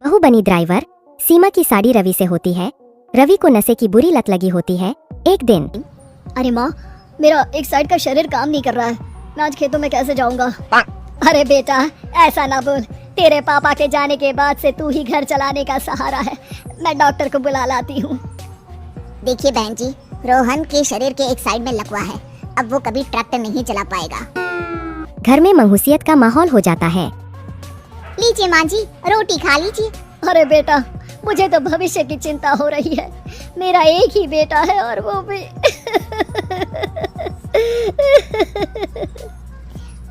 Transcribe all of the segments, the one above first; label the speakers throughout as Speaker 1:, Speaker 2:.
Speaker 1: बहू बनी ड्राइवर सीमा की साड़ी रवि से होती है। रवि को नशे की बुरी लत लगी होती है। एक दिन,
Speaker 2: अरे माँ, मेरा एक साइड का शरीर काम नहीं कर रहा है। मैं आज खेतों में कैसे जाऊंगा? अरे बेटा, ऐसा ना बोल। तेरे पापा के जाने के बाद से तू ही घर चलाने का सहारा है। मैं डॉक्टर को बुला लाती हूँ।
Speaker 3: देखिए बहन जी, रोहन के शरीर के एक साइड में लकवा है। अब वो कभी ट्रैक्टर नहीं चला पाएगा।
Speaker 1: घर में मनहूसियत का माहौल हो जाता है।
Speaker 3: लीजिए माँ जी, रोटी खा लीजिए।
Speaker 2: अरे बेटा, मुझे तो भविष्य की चिंता हो रही है। मेरा एक ही बेटा है और वो भी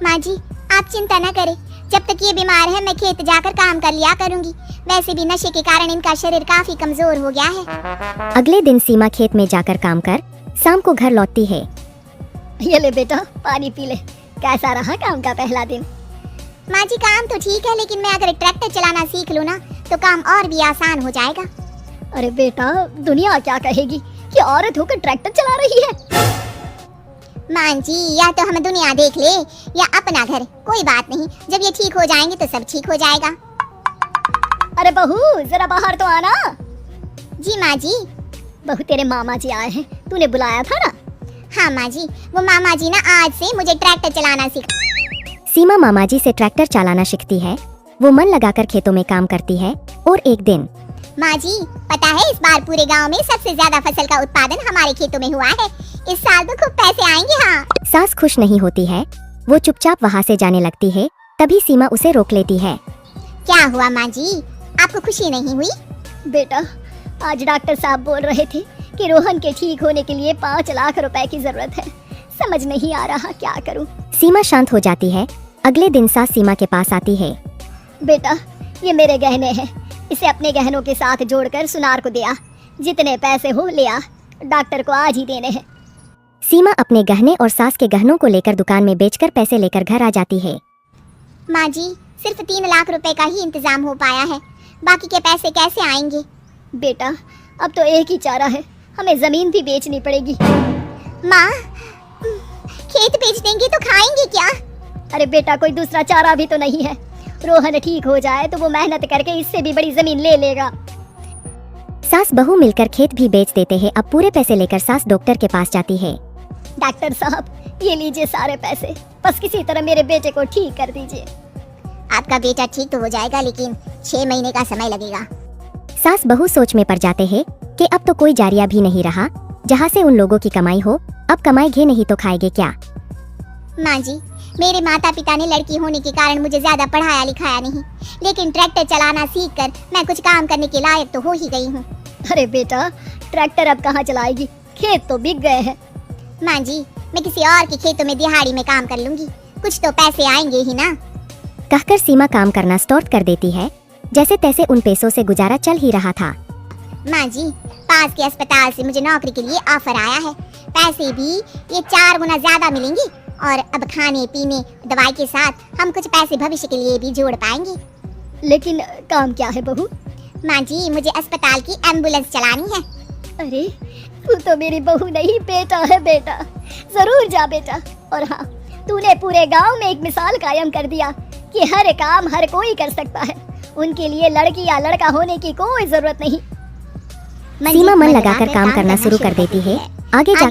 Speaker 3: माँ जी, आप चिंता न करें। जब तक ये बीमार है मैं खेत जाकर काम कर लिया करूँगी। वैसे भी नशे के कारण इनका शरीर काफी कमजोर हो गया है।
Speaker 1: अगले दिन सीमा खेत में जाकर काम कर शाम को घर लौटती है।
Speaker 2: ये ले बेटा, पानी पी ले। कैसा रहा काम का पहला दिन?
Speaker 3: माँ जी, काम तो ठीक है, लेकिन मैं अगर ट्रैक्टर चलाना सीख लूँ ना तो काम और भी आसान हो जाएगा।
Speaker 2: अरे बेटा, दुनिया क्या कहेगी कि औरत होकर ट्रैक्टर चला रही है?
Speaker 3: माँ जी, या तो हम दुनिया देख ले या अपना घर, कोई बात नहीं। जब ये ठीक हो जाएंगे तो सब ठीक हो जाएगा।
Speaker 2: अरे बहू, जरा बाहर तो आना।
Speaker 3: जी माँ जी।
Speaker 2: बहू, तेरे मामा जी आए हैं, तूने बुलाया था ना?
Speaker 3: हाँ माँ जी, वो मामा जी ना आज से मुझे ट्रैक्टर चलाना सिखा।
Speaker 1: सीमा मामा जी से ट्रैक्टर चलाना सीखती है। वो मन लगाकर खेतों में काम करती है। और एक दिन,
Speaker 3: माँ जी, पता है इस बार पूरे गांव में सबसे ज्यादा फसल का उत्पादन हमारे खेतों में हुआ है। इस साल तो खूब पैसे आएंगे। हाँ।
Speaker 1: सास खुश नहीं होती है। वो चुपचाप वहाँ से जाने लगती है। तभी सीमा उसे रोक लेती है।
Speaker 3: क्या हुआ माँ जी, आपको खुशी नहीं हुई?
Speaker 2: बेटा, आज डॉक्टर साहब बोल रहे थे कि रोहन के ठीक होने के लिए 5 लाख रुपए की जरूरत है। समझ नहीं आ रहा क्या करूं।
Speaker 1: सीमा शांत हो जाती है। अगले दिन सास सीमा के पास आती है।
Speaker 2: बेटा, ये मेरे गहने हैं। इसे अपने गहनों के साथ जोड़कर सुनार को दिया। जितने पैसे हो ले आ, डॉक्टर को आज ही देने हैं।
Speaker 1: सीमा अपने गहने और सास के गहनों को लेकर दुकान में बेचकर पैसे लेकर घर आ जाती है।
Speaker 3: माँ जी, सिर्फ 3 लाख रुपए का ही इंतजाम हो पाया है। बाकी के पैसे कैसे आएंगे?
Speaker 2: बेटा, अब तो एक ही चारा है, हमें जमीन भी बेचनी पड़ेगी।
Speaker 3: माँ, खेत बेच देंगे तो खाएंगे क्या?
Speaker 2: अरे बेटा, कोई दूसरा चारा भी तो नहीं है। रोहन ठीक हो जाए तो वो मेहनत करके इससे भी बड़ी जमीन ले लेगा।
Speaker 1: सास बहू मिलकर खेत भी बेच देते हैं। अब पूरे पैसे लेकर सास डॉक्टर के पास जाती है।
Speaker 2: डॉक्टर साहब, ये लीजिए सारे पैसे, बस किसी तरह मेरे बेटे को ठीक कर दीजिए।
Speaker 3: आपका बेटा ठीक तो हो जाएगा, लेकिन 6 महीने का समय लगेगा।
Speaker 1: सास बहू सोच में पड़ जाते हैं कि अब तो कोई जारिया भी नहीं रहा जहाँ से उन लोगों की कमाई हो। अब कमाएंगे नहीं तो खाएंगे क्या?
Speaker 3: माँ जी, मेरे माता पिता ने लड़की होने के कारण मुझे ज्यादा पढ़ाया लिखाया नहीं, लेकिन ट्रैक्टर चलाना सीखकर मैं कुछ काम करने के लायक तो हो ही गई हूँ।
Speaker 2: अरे बेटा, ट्रैक्टर अब कहाँ चलाएगी? खेत तो बिक गए हैं।
Speaker 3: माँ जी, मैं किसी और के खेतों में दिहाड़ी में काम कर लूंगी, कुछ तो पैसे आएंगे ही ना।
Speaker 1: कहकर सीमा काम करना स्टार्ट कर देती है। जैसे तैसे उन पैसों से गुजारा चल ही रहा था।
Speaker 3: माँ जी, पास के अस्पताल से मुझे नौकरी के लिए ऑफर आया है। पैसे भी ये 4 गुना ज्यादा मिलेंगे और अब खाने पीने दवाई के साथ हम कुछ पैसे भविष्य के लिए भी जोड़ पाएंगे।
Speaker 2: लेकिन काम क्या है बहू?
Speaker 3: माँ जी, मुझे अस्पताल की एम्बुलेंस चलानी है।
Speaker 2: अरे, तू तो मेरी बहू नहीं, बेटा है। बेटा, जरूर जा बेटा। और हाँ, तूने पूरे गांव में एक मिसाल कायम कर दिया कि हर काम हर कोई कर सकता है। उनके लिए लड़की या लड़का होने की कोई जरूरत नहीं।
Speaker 1: सीमा मन लगाकर काम करना शुरू कर देती है। आगे जा